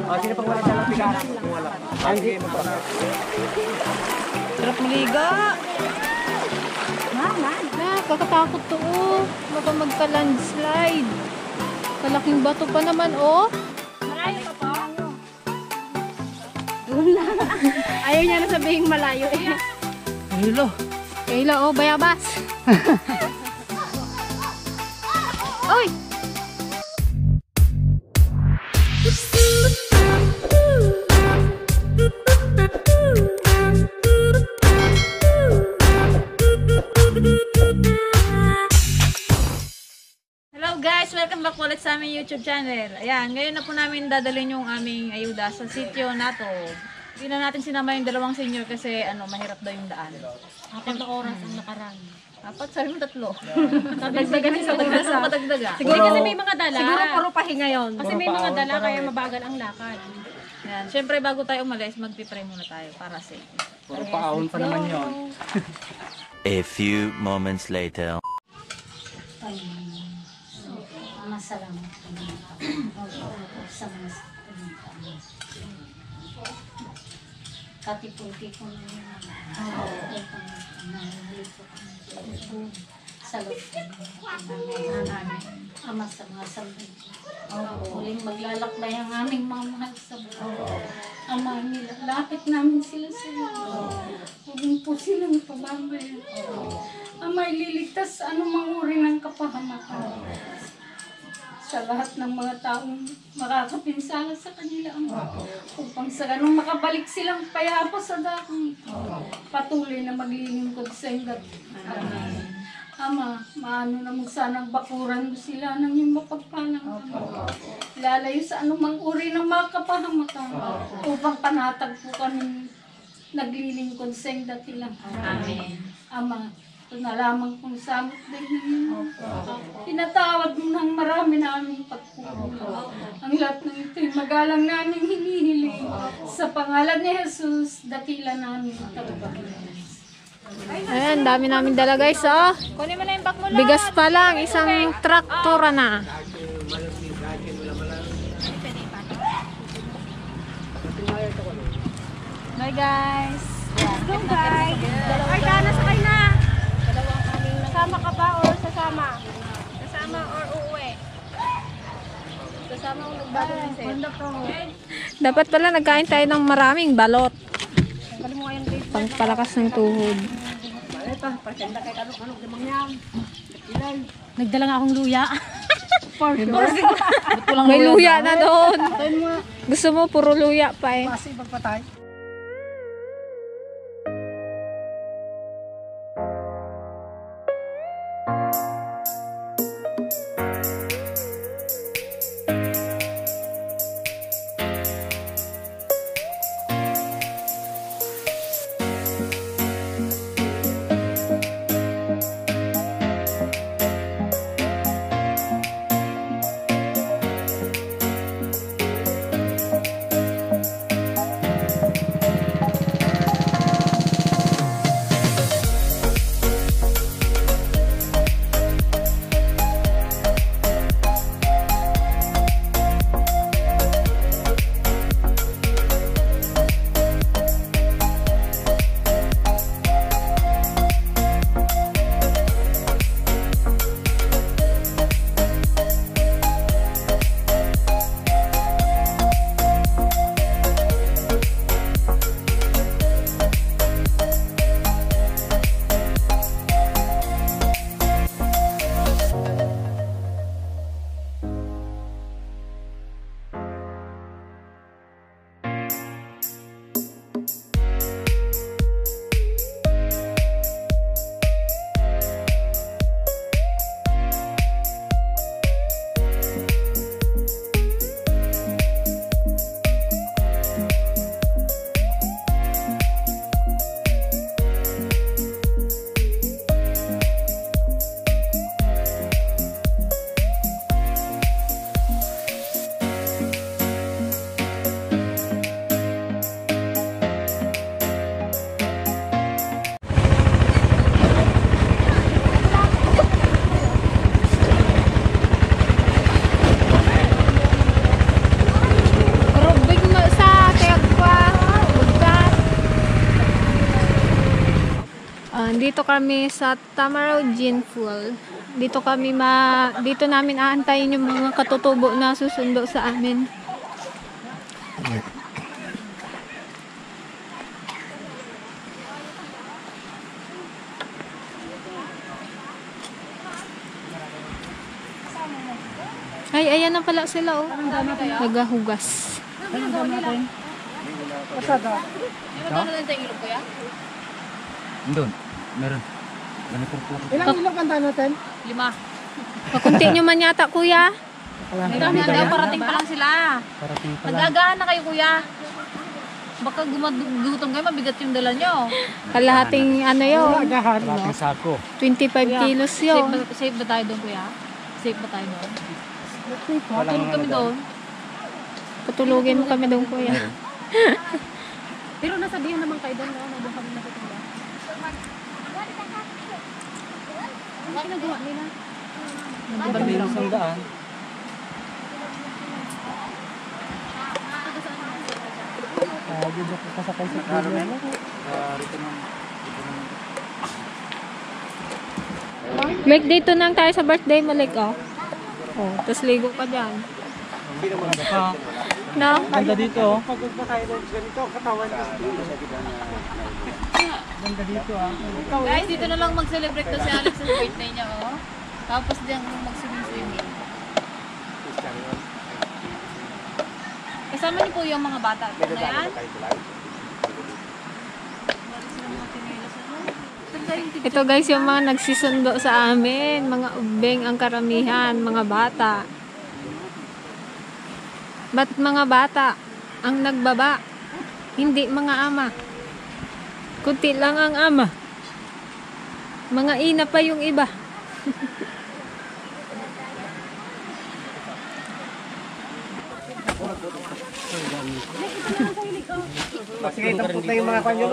Sino pang wala dyan? Pigana. Wala. Ay, hindi mo pa. Sarap maliga. Nakakatakot to, oh. Baka magka-landslide. Kalaking bato pa naman, oh. Malayo ka pa? Doon lang. Ayaw niya na sabihin malayo eh. Hilo. Kayla, oh, bayabas. Oy! Hello guys! Welcome back ulit sa aming YouTube channel. Ayan, ngayon na po namin dadalhin yung aming ayuda sa sitio na to. Hindi na natin sinama yung dalawang senior kasi mahirap daw yung daan. 4 na oras ang nakaraan. Apat, sabi mo 3. Dagdagan sa dagdaga. Siguro kasi may mga dala. Siguro puro pahinga yun. Kasi may mga dala kaya mabagal ang lakad. Ayan, syempre bago tayo umalis, magpipray muna tayo para safe. Puro paahon pa naman yun. A few moments later. Masalamat kami sa mga katipon-tipon na yun. Sa loob Ama sa mga sabi. Muling maglalakbay ang aming mga mahal sa buhay. Ama, nilalapit namin sila sa iyo. Huwag po silang pababayan. Ama, ililigtas sa anumang uri ng kapahamakan. Sa lahat ng mga taong makakapinsala sa kanila, Ama. Upang sa ganun makabalik silang payapa sa dakong ito. Patuloy na maglilingkod sa ingat. Amen. Ama, maano na sanang bakuran mo sila ng iyong mapagpalang Ama. Lalayo sa anumang uri ng mga kapahamakan. Upang panatag po kami naglilingkod sa iyong dakilang. Amen. Ama, ito na lamang kung samot din ninyo. Tinatawad mo ng marami na aming pagkukulang. Ang lahat ng ito'y magalang namin hinihiling. Sa pangalan ni Jesus, dakila namin tagapagligtas. Ayan, dami namin dala guys, oh. Kunin mo na yung bag mo lang. Bigas pa lang, isang traktora na. Bye guys. Go guys. Ay, Dana, sakay na. Kasama ka ba or sasama? Kasama or uuwi? Kasama ang nagbago ng set. Dapat pala nagkain tayo ng maraming balot. Tanggalin mo ngayon guys. Pangpalakas ng tuhod. Nagdala nga akong luya. May luya na doon. Gusto mo puro luya pa eh. Kasi magpatay. nandito kami sa Tamaraw Gin Pool. Dito namin aantayin yung mga katutubo na susundo sa amin. Ay, ayan na pala sila, oh. Nagahugas. Pasada. Magkano lang tayo ilog, kuya? Doon. Meron. Ilang ilog ang daan natin? 5. Pakunti nyo man yata, kuya. Parating pa lang sila. Parating pa lang. Nag-agahan na kayo, kuya. Baka gutom kayo, mabigat yung dala nyo. Kalahating ano yun. Parating sako. 25 kilos yun. Safe ba tayo doon, kuya? Safe ba tayo doon? Walang Tulog kami doon. Patulugin mo kami doon, kuya. Pero nasabihan naman kayo doon, no? Doon kami natutulog. Ano ginagawa nila? Meron isang daan. Dito ko kasakay sa kilo. Mike, dito nang tayo sa birthday mo, like, oh. Oh, tapos ligo ka dyan. No? Ganda dito, oh. Pagod na tayo ganito, katawan ko. Ganda dito, ah. Guys, dito na lang mag-celebrate to si Alex sa birthday niya, oh. Tapos diyan mag-swimming. Kasama niyo po yung mga bata. Ano yan? Ito guys, yung mga nagsisundo sa amin. Mga ubeng ang karamihan, mga bata. Ba't mga bata ang nagbaba? Hindi mga ama. Kunti lang ang ama. Mga ina pa yung iba. Sige, tapos na yung mga kanyo.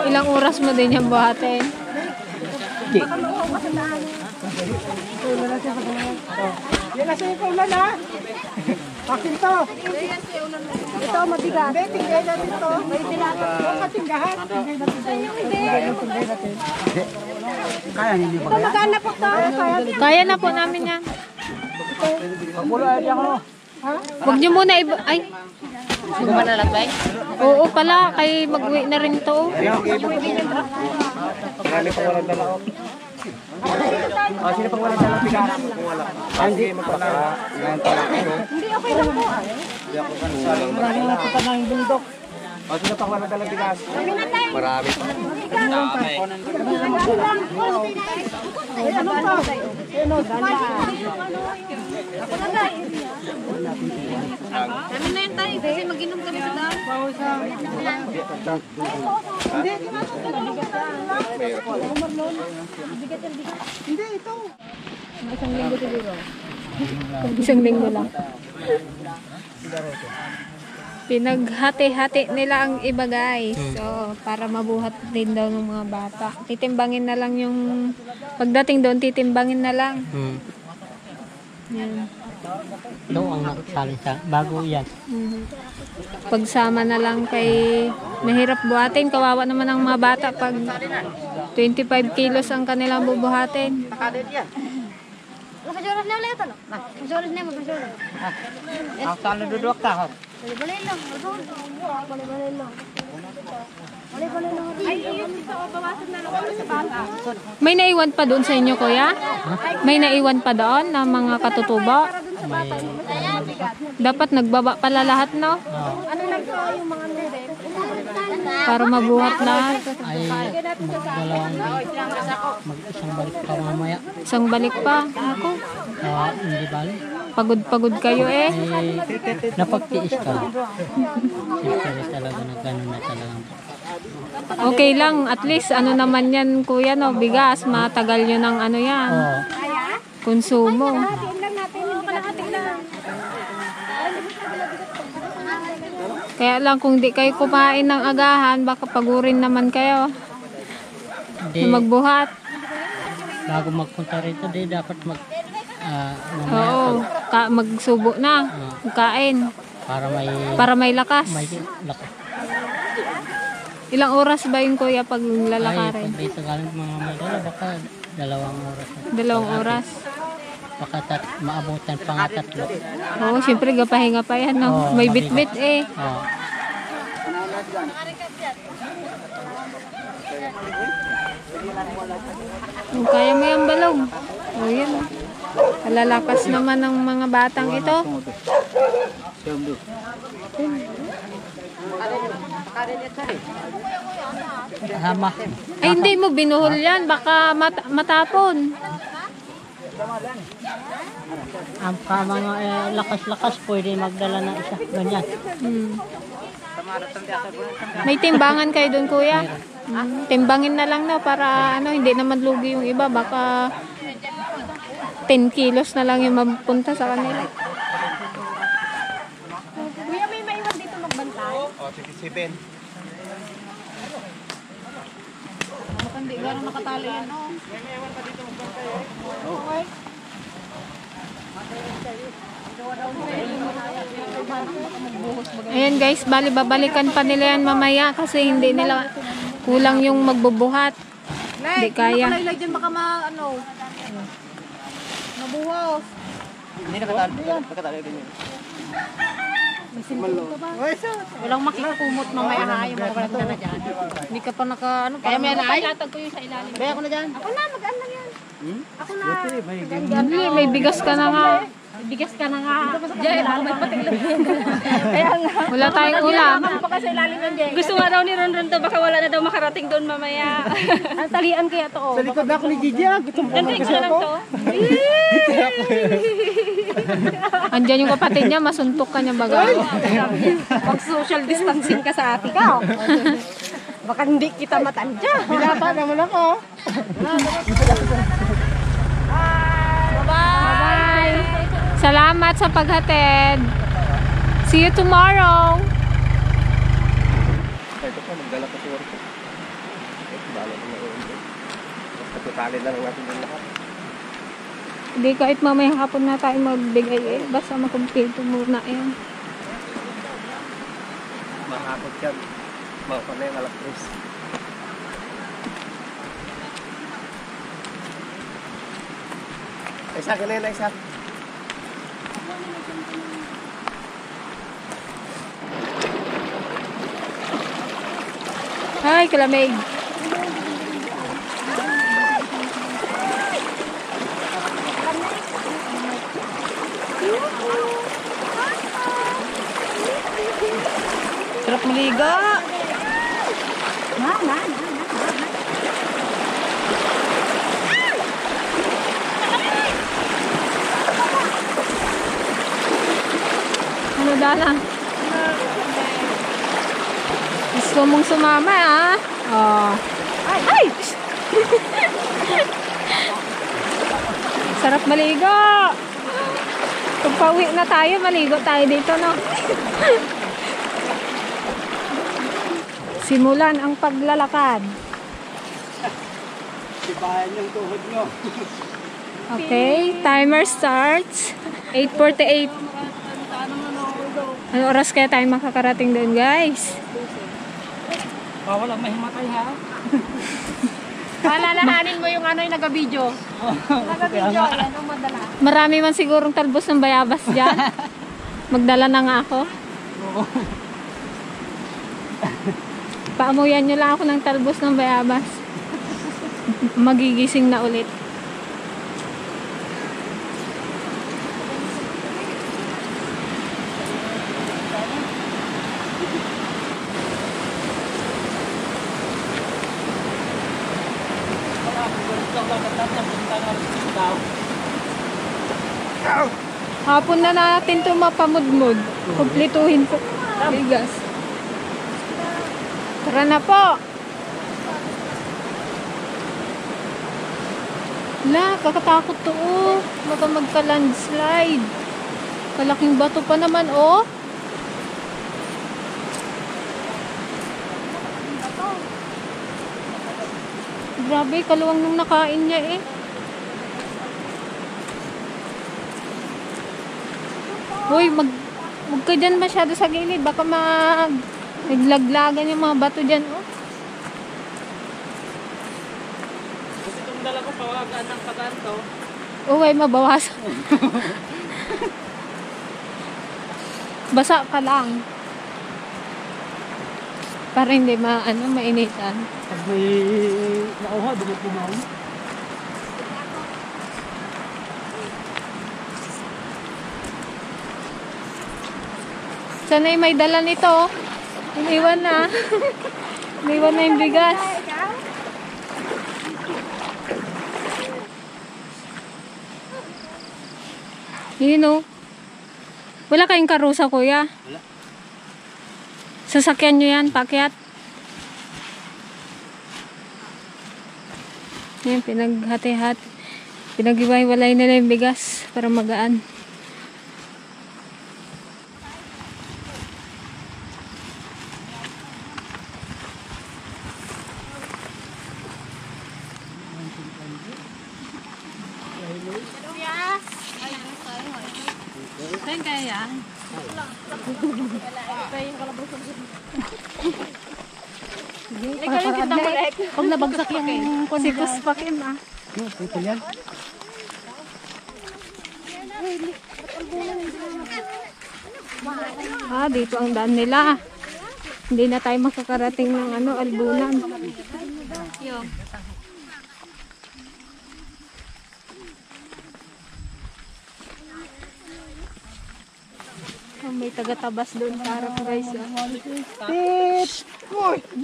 Ilang oras mo din yung buhatin? Yan na siya yung ulan, ha? Akin to. Ito, mabigat. Hindi, tingay natin to. May tinatap. Huwag ka tinggahan. Tingay natin to. Tingay natin. Kaya hindi ba kaya? Magana po to. Kaya na po namin yan. Pagpula niya ko. Huwag niyo muna ay. Hindi ba nalatbay? Oo pala, kay mag-uwi na rin to. Marami pang walang dala ko. Sino pang walang dala? Pigara kung wala. Hindi magpala. Hindi, okay lang po. Hindi ako kansaling. Marami lang pa ng bundok. Sino pang walang dala bigas? Marami pa. Kami na yun tayo kasi mag-inom kami sa daan. Hindi, ito. Isang linggo lang. Pinaghati-hati nila ang iba guys. So, para mabuhat din daw ng mga bata. Titimbangin na lang yung pagdating doon, titimbangin na lang. Yan. Doon ang nakasali sa bago yan. Pagsama na lang kay mahirap buhatin. Kawawa naman ang mga bata pag 25 kilos ang kanilang bubuhatin. Mapajoras na ulit ano? Mapajoras na, mapajoras. Ang salo duduk ta. Balik-balik lang. Balik-balik lang. Balik-balik lang. Ay, yung dito, bawasan na lang sa bata. May naiwan pa doon sa inyo, kuya? May naiwan pa doon na mga katutubo? Dapat nagbaba pala lahat, no? Ano lang po yung mga nere? Para mabuhat lahat. Ay magdalawang mag-isang balik pa mamaya. Isang balik pa. Ako, Hindi bali. pagod-pagod kayo eh. Ay napagtiis ka. Siyempre talaga na gano'n na talagang. Okay lang, at least ano naman yan, kuya, no? Bigas, matagal yun ng ano yan. Oo. Konsumo. Hatiin lang natin. Yung kalahating lang. Kaya lang kung di kayo kumain ng agahan, baka pagurin naman kayo Hindi, na magbuhat. bago magpunta rito, di dapat mamaya Oo, magsubo na, magkain, para may para may lakas. may lakas. Ilang oras ba yun kuya pag Ay, lalakarin? pag dito galing mga madala, baka 2 oras. 2 oras. Baka maabutan pa nga 3. Oo, siyempre gapahinga pa yan, no? Oo, May mabigat. bit-bit eh. Oo. Kaya mo yung balong. O yan. Kalalakas naman ng mga batang ito. Hama. Ay, hindi mo binuhol yan. Baka matapon. Ang mga lakas-lakas pwede magdala ng isa. Ganyan. Hmm. May timbangan kayo doon, kuya? Timbangin na lang na para ano, hindi naman lugi yung iba. Baka 10 kilos na lang yung mapunta sa kanila. Kuya, may maiwan dito magbantay? O, 67. Hindi gano'n nakatali yan, no? Ayan guys, bali babalikan pa nila yan mamaya kasi hindi nila kulang yung magbubuhat. Hindi kaya. Nakalaylay dyan baka mabuhos. Hindi nakatali din yun. Walang makikakumot mamaya ha, yung mga walang dala dyan. Hindi ka pa kaya may anay? Latag ko yung sa ilalim. Kaya ako na dyan. Ako na, mag-ano lang yan. Ako na. Hindi, may bigas ka na nga. Bigas ka na nga. Jay, baka may patiglan. Kaya nga. Wala tayong ulam. Baka pa sa ilalim ng Jay. Gusto nga daw ni Ronron to, baka wala na daw makarating doon mamaya. Ang talian kaya to. Sa likod na ako ni Gigi. Gutom pa Ganting na lang to. Andyan yung kapatid niya, masuntok ka niya baga. Mag-social distancing ka sa ate ka. Baka hindi kita matandya. Binata naman ako. Bye-bye! Salamat sa paghatid. See you tomorrow. Ito pa, magdala pa si Warko. Bala ko na rin. Basta tutali na lang natin yung lahat. Hindi kahit mamayang hapon na tayo magbigay eh. Basta makumpleto muna yan. Mahakot yan. Mahakot na yung alas 3. Isa ka na yun, isa. Ay, kalamig. Sarap maligo. Ano dalang? Gusto mong sumama, ah? Oh. Ay! Sarap maligo! Kung pauwi na tayo, maligo tayo dito, no? Simulan ang paglalakad. Sibahan yung tuhod nyo. Okay, timer starts. 8:48. Ano oras kaya tayo makakarating doon, guys? Wala mahimatay ha. Palalahanin mo yung yung nag-video. Nag-video, yan ang madala. Marami man sigurong talbos ng bayabas dyan. Magdala na nga ako. Paamuyan nyo lang ako ng talbos ng bayabas. Magigising na ulit. Hapon na natin ito mapamudmud. Kumpletuhin ko. Bigas. Tara na po. La, kakatakot to, oh. Baka magka-landslide. Kalaking bato pa naman, oh. Grabe, kaluwang nung nakain niya, eh. Hoy, huwag ka dyan masyado sa gilid. Baka naglaglagan yung mga bato dyan, oh. dala ko pawagaan ng paganto. Uy, mabawasan. Basa ka lang. Para hindi mainitan. Pag may nauha, dugo pumaw. Sana'y may dala nito. Iniwan na. Iniwan na yung bigas. Yun o. Wala kayong karusa, kuya? Wala. Sasakyan nyo yan, pakyat? Yan, pinaghati-hat. Pinag-iwalay nila yung bigas para magaan. Saan kaya? Pag nabagsak yung sikus pakim ah. Putol yan. Ah, dito ang daan nila. Hindi na tayo makakarating ng albunan. Oh, may taga-tabas doon para guys.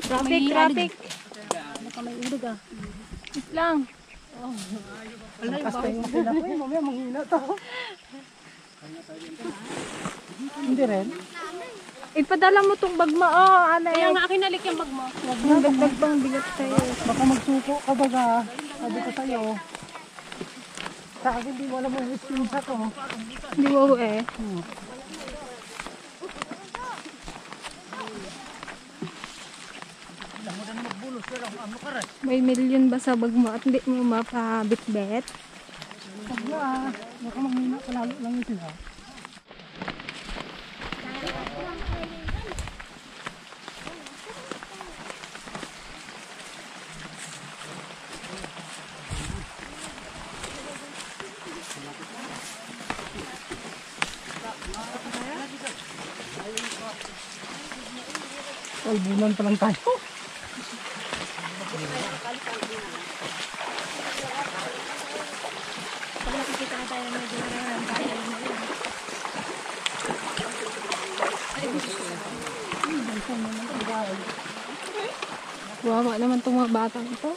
Traffic, traffic. Wait lang. Hindi rin. Ipadala mo tong bag mo. Oh, Kaya nga akin nalik yung bag mo. Huwag mong dagdag pang bigat sa'yo. Baka magsuko ka baga. Sabi ko sa'yo. Sa akin di mo alam mo yung sa ko. Hindi mo eh. May milyon ba sa bag mo at hindi mo mapabit-bet? Pag na, baka maghina ka lalo lang yung sila. Albunan pa lang tayo. Wawa naman itong mga batang ito.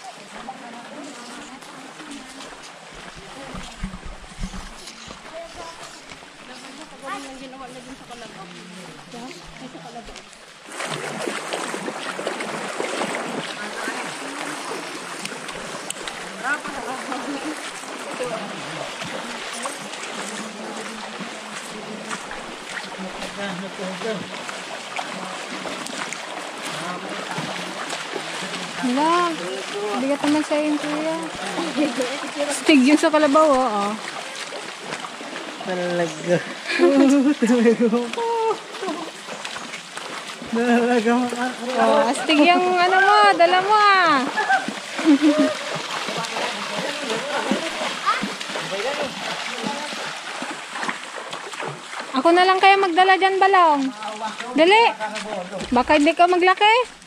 Hala, bigat naman sa yung kuya. Stig yung sa kalabaw, oo. Talaga. Talaga Oh, astig yung mo, dala mo ah. Ako na lang kaya magdala dyan, balong. Dali. Baka hindi ka maglaki.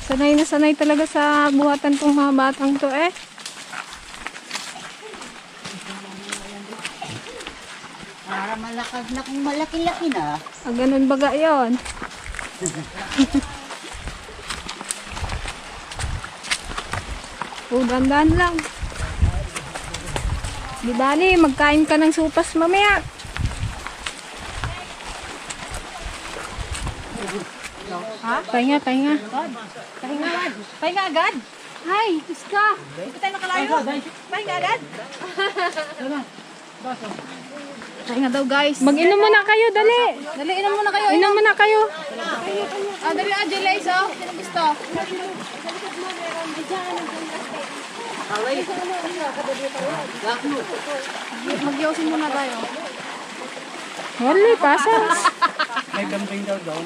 Sanay na sanay talaga sa buhatan tong mga batang to eh. Para malakad na kung malaki-laki na. Ah, ganun baga yun. Oh, dandan lang. Di bali, magkain ka ng supas mamaya. Ha? Pahinga, pahinga. Pahinga agad? Ay, iska. Hindi tayo nakalayo. Pahinga agad? Pahinga daw guys. Mag-inom muna kayo, dali. Dali, inom muna kayo. Inom muna kayo. Dali, Angelaise, oh. Sino gusto? Mag-yosin muna tayo. Wali, pasas. May gambling daw daw.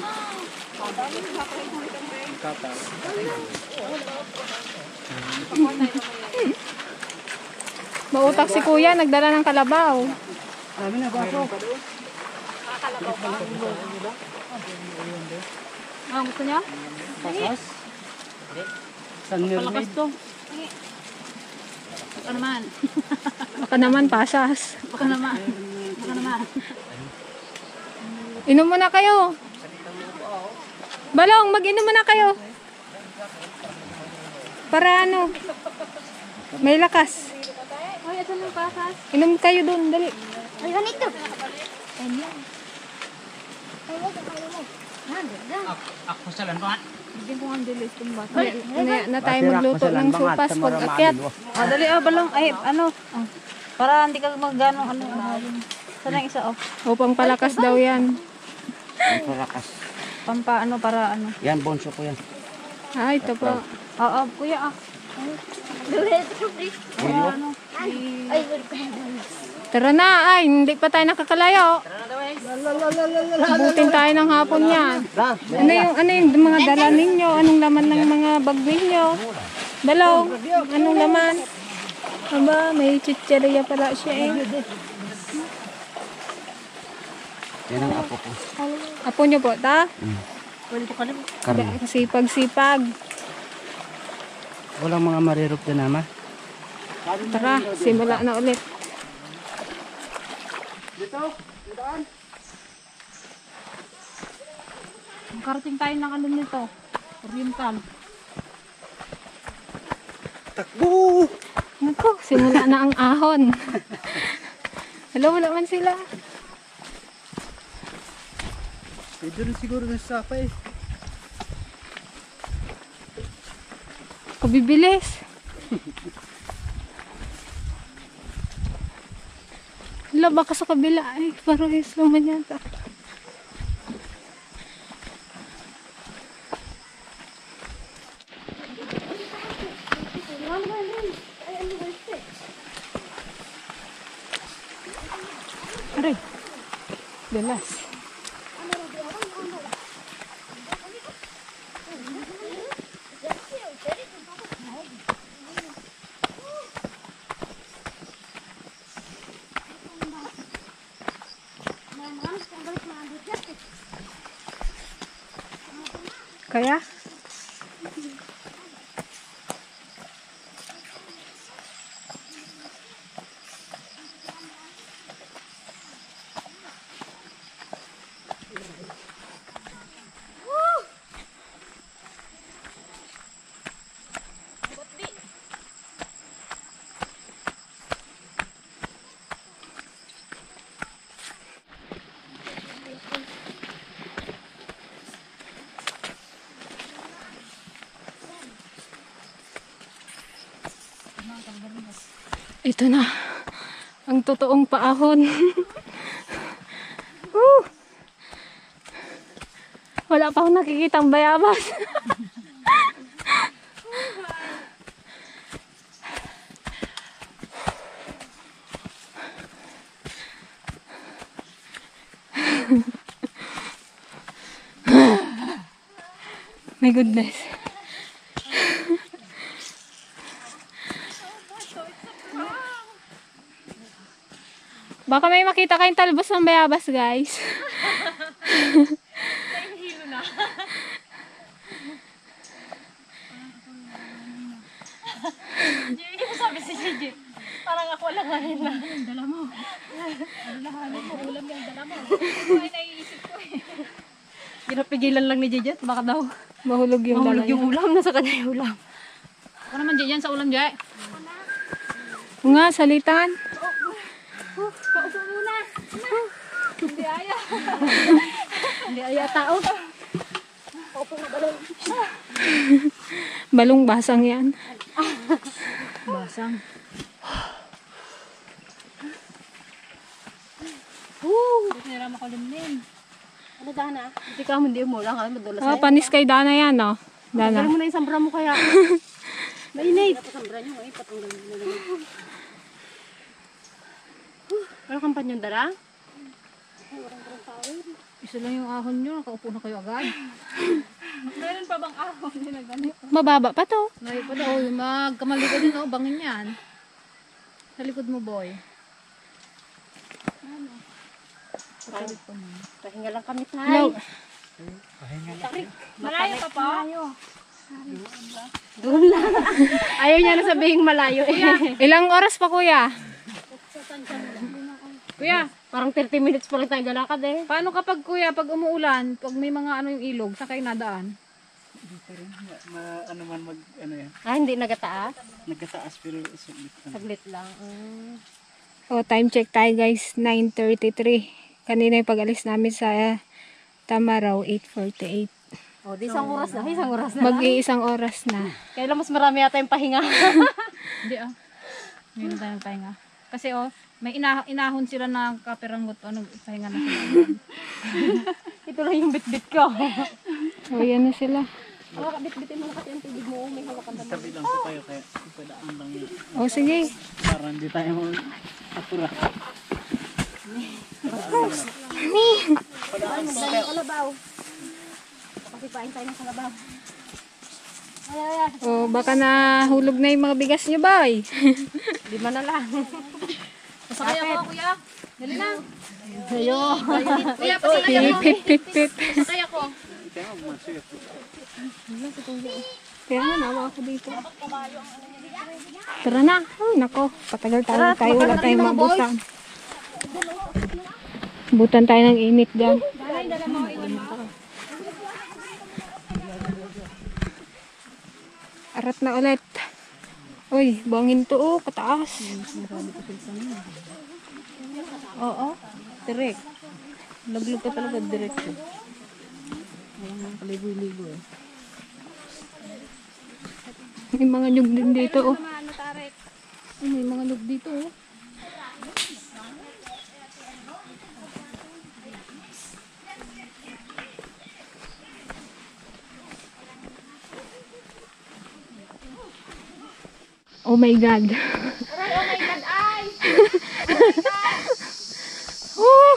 Mautak si kuya, nagdala ng kalabaw. Sabi na, baso. Gusto niya? Pasas. San Palakas to. Baka naman. Baka naman, pasas. Baka naman. Baka naman. Inom muna kayo. Balong, mag-inom muna kayo. Para ano, may lakas. Ay, ito yung pasas. Inom kayo dun, dali. Ay, ganito. Ako sa lantuan. Hindi ko ang dilis itong bata. Na tayo magluto ng sopas pag akyat. Dali, balong. Ay, ano. Para hindi ka magano, ano. Sana yung isa, Upang palakas daw yan. Ang palakas. Pampa, ano, para ano. Yan, bonso ko yan. Ito po. Oo, kuya, Uyo. ano. Tara na, ay, hindi pa tayo nakakalayo. Abutin tayo ng hapon yan. Ano yung mga dala ninyo? Anong laman ng mga bag ninyo? Dalaw, anong laman? Aba, may chicheria pala siya eh. Yan ang apo ko. Apo nyo po, ta? Kami. Sipag-sipag. Walang mga marirop din naman. Tara, simula na ulit. Makarating tayo ng ano nito. Oriental. Naku, simula na ang ahon. Hello, wala man sila. Pwede rin siguro ng sapa eh. Kabibilis. Hala, baka sa kabila ay parang slow man yata. Aray. Delas. Kaya? Ito na. Ang totoong paahon. Wala pa akong nakikitang bayabas. My goodness. Baka may makita kayong talbos ng bayabas, guys. Hindi mo sabi si Gigi. Parang ako lang ngayon na. Dala mo. Alalahanin mo. Ulam yung dala mo. Ito ay naiisip ko eh. Ginapigilan lang ni Jejet. Baka daw. Mahulog yung dala Mahulog yung niya. ulam. Nasa kanya yung ulam. Ako naman Jejet sa ulam, Jay. Nga, salitan. Paupo muna. Hindi aya. Hindi aya tao. Balong basang yan. Basang. Hindi nila makalimlim. Ano Dana? Hindi ka mo, hindi mo lang. Madulas Ah, panis kay Dana yan, no? Dana. Dala mo na yung sambra mo kaya. Mainit. Ano kampanyong dala? Ipso lang yung ahon nyo, nakaupo na kayo agad. Meron pa bang ahon nila ganito? Mababa pa to. Ngayon pa daw, magkamali ka din, oh, bangin yan. Sa likod mo, boy. Pahinga lang kami tayo. No. Malayo pa pa? Doon lang. Ayaw niya na sabihin malayo eh. Ilang oras pa kuya? Kuya, Parang 30 minutes pa lang tayo galakad eh. paano kapag kuya, pag umuulan, pag may mga ano yung ilog, saan kayo nadaan? Ano man ano yan. Ah, hindi nagataas? Nagkataas pero Saglit lang. O, time check tayo guys. 9:33. Kanina yung pag-alis namin sa Tamaraw, 8:48. O, di isang oras na. Isang oras na. Mag-iisang oras na. Kailan mas marami yata yung pahinga. Hindi ah. Ngayon tayo pahinga. Kasi oh, may inahon sila na kaperanggot, pahinga na sila. Ito lang yung bit-bit ko. O, yan na sila. Bit-bitin mo kasi yung tubig mo. May hawakan naman. tabi lang po kayo kaya padaan lang yun. O, sige. Para hindi tayo atura. Kalabaw. Pasipain tayo ng kalabaw. O, baka nahulog na yung mga bigas niyo, boy. 5 na lang. Pasakay ako, kuya. Dali na. Ayo. Kuya, pasakay ako. Pip, pip, pip. Pasakay ako. Kaya nga, nawa ako dito. Tara na. Ay, nako. Patagal tayo. Wala tayong mabutan. Butan tayo ng init dyan. Arat na ulit. Uy, bangin to oh, kataas. Oo. Direct. Laglog ka talaga direct. Walang kalibo-libo eh. May mga nyug din dito oh. Ay, may mga nyug dito oh. Oh my God. Oh my God, ay! Oh!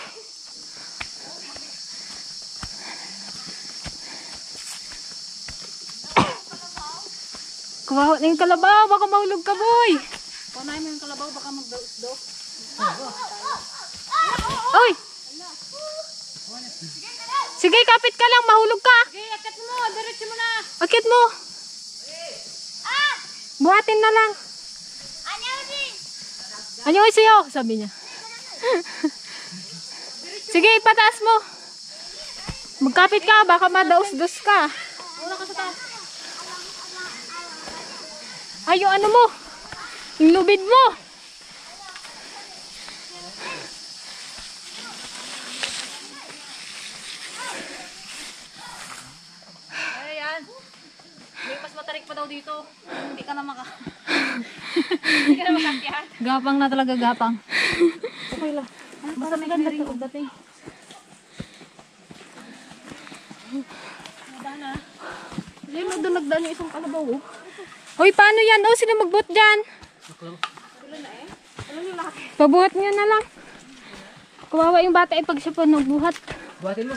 Kawawa na yung kalabaw. Baka mahulog ka, boy. Paunahin mo yung kalabaw, baka magdaos-daos. Oy! Sige, kapit ka lang. Mahulog ka. Okay, akit mo. Diretso mo na. Akit mo. Buhatin na lang. Ano yung siyo? Sabi niya. Sige, ipataas mo. Magkapit ka. Baka madaos-dos ka. Una ka sa taas. Ay, yung ano mo. Yung lubid mo. Ayan. May mas matarik pa daw dito. Hindi ka na hindi ka na makakyat. Gapang na talaga, gapang. Okay lang. Basta may ganda rin dating. Lino, doon nagdaan yung isang kalabaw. Hoy, paano yan? Oh, sino magbuhat dyan? Pabuhat niya na lang. Kawawa yung bata pag siya pa nagbuhat. Buhatin mo.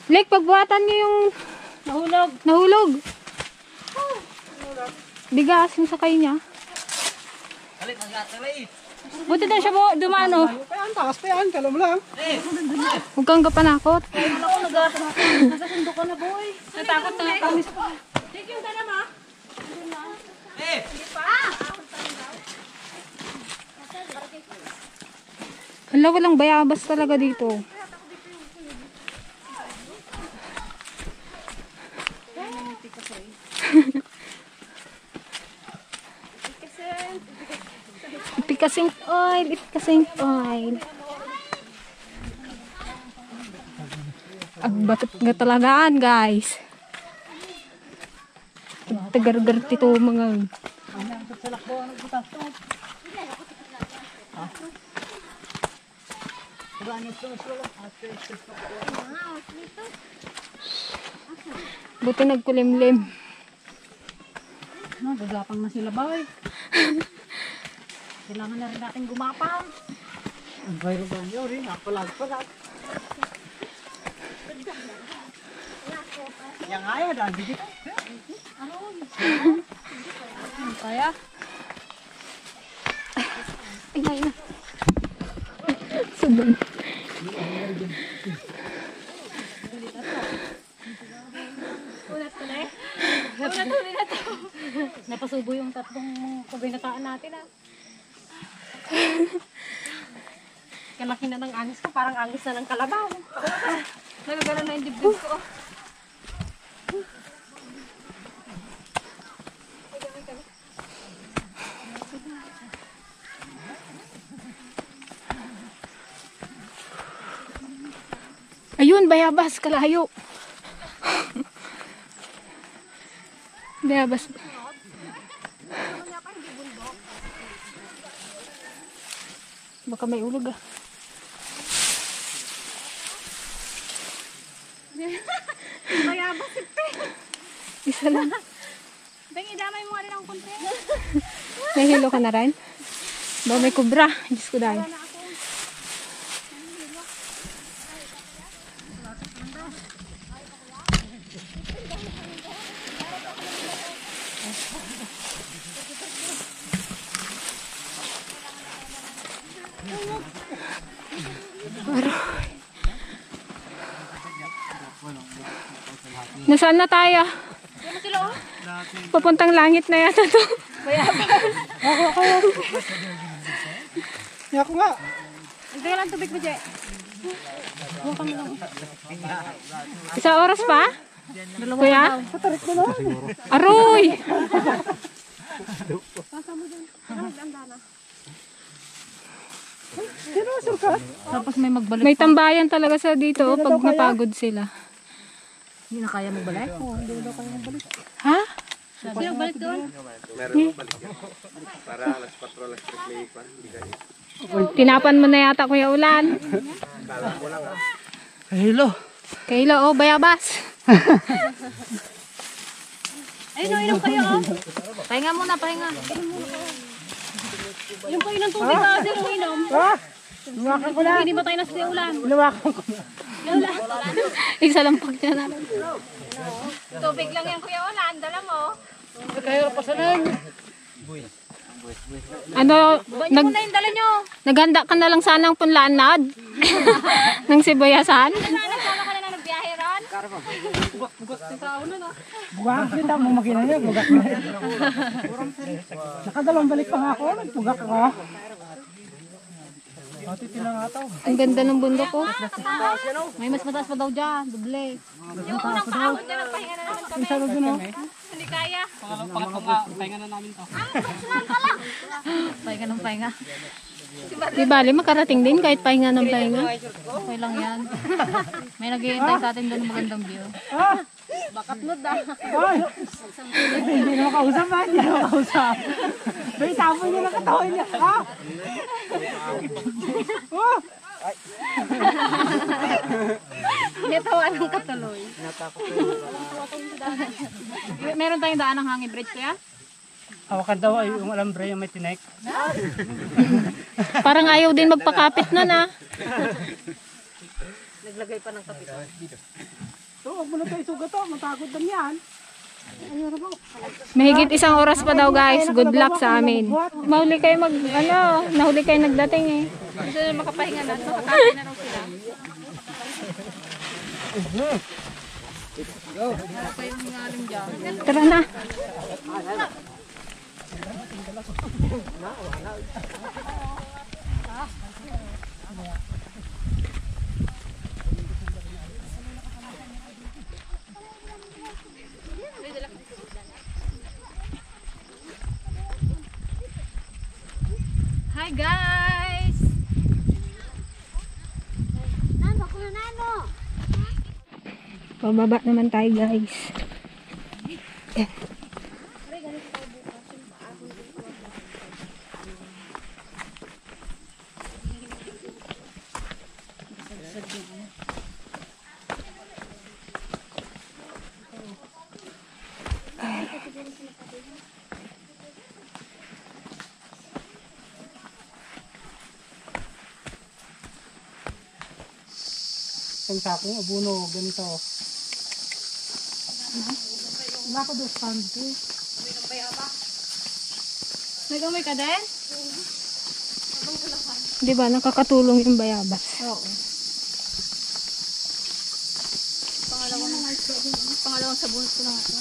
Like, pagbuhatan niyo yung nahulog. Bigas yung sakay niya. Buti na siya po, dumano. Kaya ang taas pa yan, kala mo lang. Huwag kang kapanakot. Nasasundo ka na, boy. Natakot na kami. Take yung dala mo. Hala, walang bayabas talaga dito. Ipikasing oil, ipikasing oil. Agbatot nga talagaan, guys. Tagar-gar tito mga. Buti nagkulimlim. Gagapang na sila, boy. Kailangan na rin natin gumapang. Ang viral ba niyo rin? Palag. Yang ayaw dahil dito. Kaya? Ay, ay, na. Subang. Napasubo yung tatlong kabinataan natin ah. Kalaki na ng angis ko, parang angis na ng kalabaw. Nagagana na yung dibdib ko. Ayun, bayabas, kalayo. Bayabas. Baka may ulog ah. Bayabas, Isa lang. Bengi, damay mo rin ang konti. Nahilo ka na rin? Ba may kubra? Diyos ko dahil. Nasaan na tayo? Papuntang langit na yata to. Ako nga. Hindi ka lang tubig mo, Jay. Isa oras pa? Kuya? Aroy! Tapos may magbalik. May tambayan talaga sa dito oh, pag napagod sila. Hindi na kaya magbalik? Ha? Sino balik doon? Tinapan mo na yata Kuya Ulan. Hello. Kailo oh, bayabas. Ay, inom kayo oh. Pahinga muna, pahinga. Yung pa ng tubig ka, sino inom? Luwakan ko na. Hindi ba tayo nasa ulan? Luwakan ko. Isa lang pag na namin. Tubig lang yan, Kuya Ulan. Dala mo. Kaya pa sana. Ano, Banyo muna yung dala nyo. naghanda ka na lang sanang punlaanad ng sibayasan. Sana ka na nagbiyahe ron. Buwak kita mo makina niya. Bugak na. Nakadalawang balik pa nga ako. Bugak ka. Ang ganda ng bundok ko. May mas mataas pa daw dyan. Doble. Yung unang paahon dyan, nagpahinga na naman kami. Isa rin doon. Hindi kaya. Pahinga na namin to. Pahinga ng pahinga. Di bali, makarating din kahit pahinga ng pahinga. Okay lang yan. May naghihintay sa atin doon ng magandang view. Bakatnod ah. Ay! Hindi na makausap ha? Hindi na makausap. May tapon niya na katawan niya. Ha? Oh! Initawa ng katuloy. Meron tayong daan ng hangin bridge kaya? Hawakan daw ay yung alambre yung may tinek. Parang ayaw din magpakapit nun ah. Naglagay pa ng kapito. So, huwag mo na tayo sugat to. Matagod lang yan. Mahigit isang oras pa daw guys. Good luck sa amin. Mahuli kayo nahuli kayo nagdating eh. Gusto na makapahinga na. Makakain na raw sila. Tara na. Hi guys! Pababa naman tayo guys. Isang sakong abuno, ganito. Wala ko doon stand eh. Nag-amoy ka din? Di ba, nakakatulong yung bayabas. Oo. Pangalawang sabon ko lang ako.